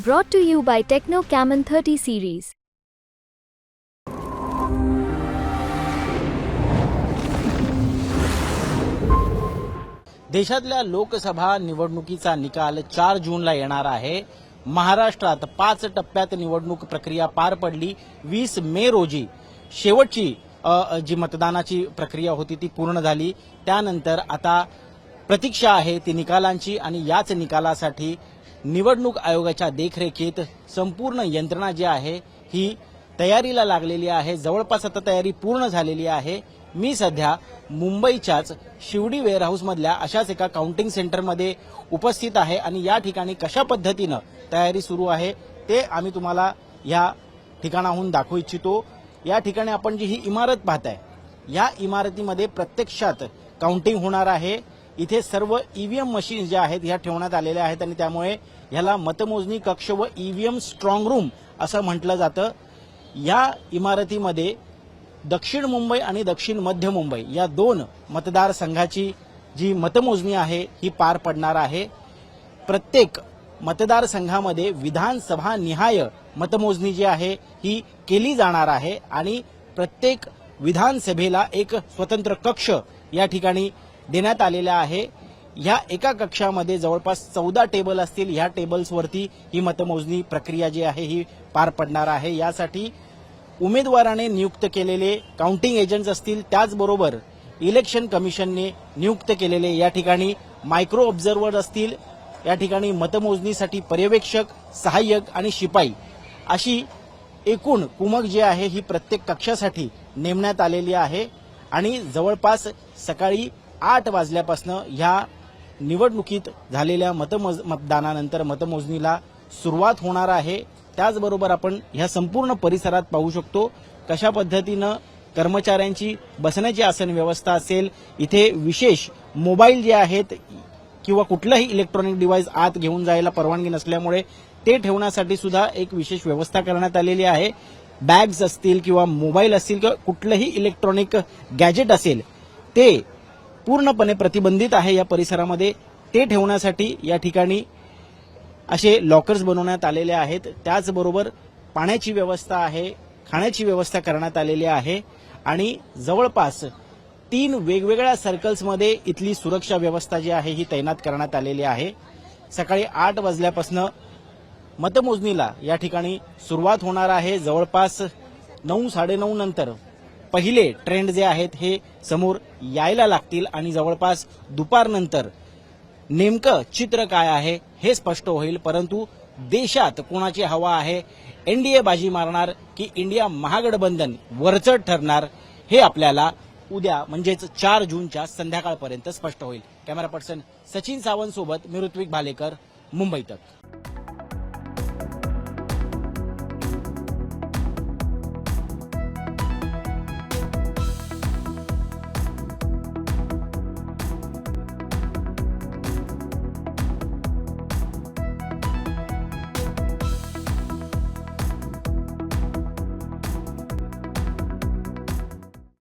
Brought to you by Techno Camon 30 series. देशातल्या लोकसभा निवडणुकीचा निकाल 4 जूनला येणार आहे। महाराष्ट्रात 5 टप्प्यात निवडणूक प्रक्रिया पार पडली। 20 मे रोजी शेवटची जी मतदानाची प्रक्रिया होती ती पूर्ण झाली। त्यानंतर आता प्रतीक्षा आहे ती निकालांची आणि याच निकालासाठी निवडणूक आयोगाच्या देखरेखीत संपूर्ण यंत्रणा जी आहे ही तयारीला लागलेली आहे। जवळपास आता तयारी पूर्ण झालेली आहे। मी सध्या मुंबईच्याच शिवडी वेअरहाऊस मधल्या अशाच एका काउंटिंग सेंटरमध्ये उपस्थित आहे आणि या ठिकाणी कशा पद्धतीने तयारी सुरू आहे ते आम्ही तुम्हाला या ठिकाणाहून दाखवू इच्छितो। या ठिकाणी आपण जी ही इमारत पाहताय या इमारतीमध्ये प्रत्यक्षात काउंटिंग होणार आहे। इथे सर्व ईव्हीएम मशीन ज्या आहेत ह्या ठेवण्यात आलेल्या आहेत आणि त्यामुळे ह्याला मतमोजणी कक्ष व ईव्हीएम स्ट्रॉंग रूम असं म्हटलं जातं। या इमारतीमध्ये दक्षिण मुंबई आणि दक्षिण मध्य मुंबई या दोन मतदारसंघाची जी मतमोजणी आहे ही पार पडणार आहे। प्रत्येक मतदारसंघामध्ये विधानसभा निहाय मतमोजणी जी आहे ही केली जाणार आहे आणि प्रत्येक विधानसभेला एक स्वतंत्र कक्ष या ठिकाणी देण्यात आलेला आहे। या एका कक्षामध्ये जवळपास 14 टेबल असतील। या टेबल्सवरती ही मतमोजणी प्रक्रिया जी आहे ही पार पडणार आहे। यासाठी उमेदवाराने नियुक्त केलेले काउंटिंग एजंट्स असतील, त्याचबरोबर इलेक्शन कमिशनने नियुक्त केलेले या ठिकाणी मायक्रो ऑब्झर्व्हर असतील, या ठिकाणी मतमोजणीसाठी पर्यवेक्षक, सहाय्यक आणि शिपाई अशी एकूण कुमक जी आहे ही प्रत्येक कक्षासाठी नेमण्यात आलेली आहे आणि जवळपास सकाळी 8 वाजल्यापासून ह्या निवडणुकीत झालेल्या मतदानानंतर मतमोजणीला सुरुवात होणार आहे। त्याचबरोबर आपण ह्या संपूर्ण परिसरात पाहू शकतो कशा पद्धतीनं कर्मचाऱ्यांची बसण्याची आसन व्यवस्था असेल। इथे विशेष मोबाईल जे आहेत किंवा कुठलाही इलेक्ट्रॉनिक डिव्हाइस आत घेऊन जायला परवानगी नसल्यामुळे ते ठेवण्यासाठी सुद्धा एक विशेष व्यवस्था करण्यात आलेली आहे। बॅग्स असतील किंवा मोबाईल असतील किंवा कुठलंही इलेक्ट्रॉनिक गॅजेट असेल ते पूर्णपणे प्रतिबंधित आहे या परिसरामध्ये। ते ठेवण्यासाठी या ठिकाणी असे लॉकर्स बनवण्यात आलेले आहेत। त्याचबरोबर पाण्याची व्यवस्था आहे, खाण्याची व्यवस्था करण्यात आलेली आहे आणि जवळपास 3 वेगवेगळ्या सर्कल्समध्ये इथली सुरक्षा व्यवस्था जी आहे ही तैनात करण्यात आलेली आहे। सकाळी 8 वाजल्यापासून मतमोजणीला या ठिकाणी सुरुवात होणार आहे। जवळपास 9-9:30 नंतर पहिले ट्रेंड जे आहेत हे समोर यायला लागतील आणि जवळपास दुपारनंतर नेमकं चित्र काय आहे हे स्पष्ट होईल। परंतु देशात कोणाची हवा आहे, एनडीए बाजी मारणार की इंडिया महागठबंधन वरचढ ठरणार हे आपल्याला उद्या म्हणजेच 4 जूनच्या संध्याकाळपर्यंत स्पष्ट होईल। कॅमेरा पर्सन सचिन सावंत सोबत मी ऋत्विक भालेकर, मुंबई तक।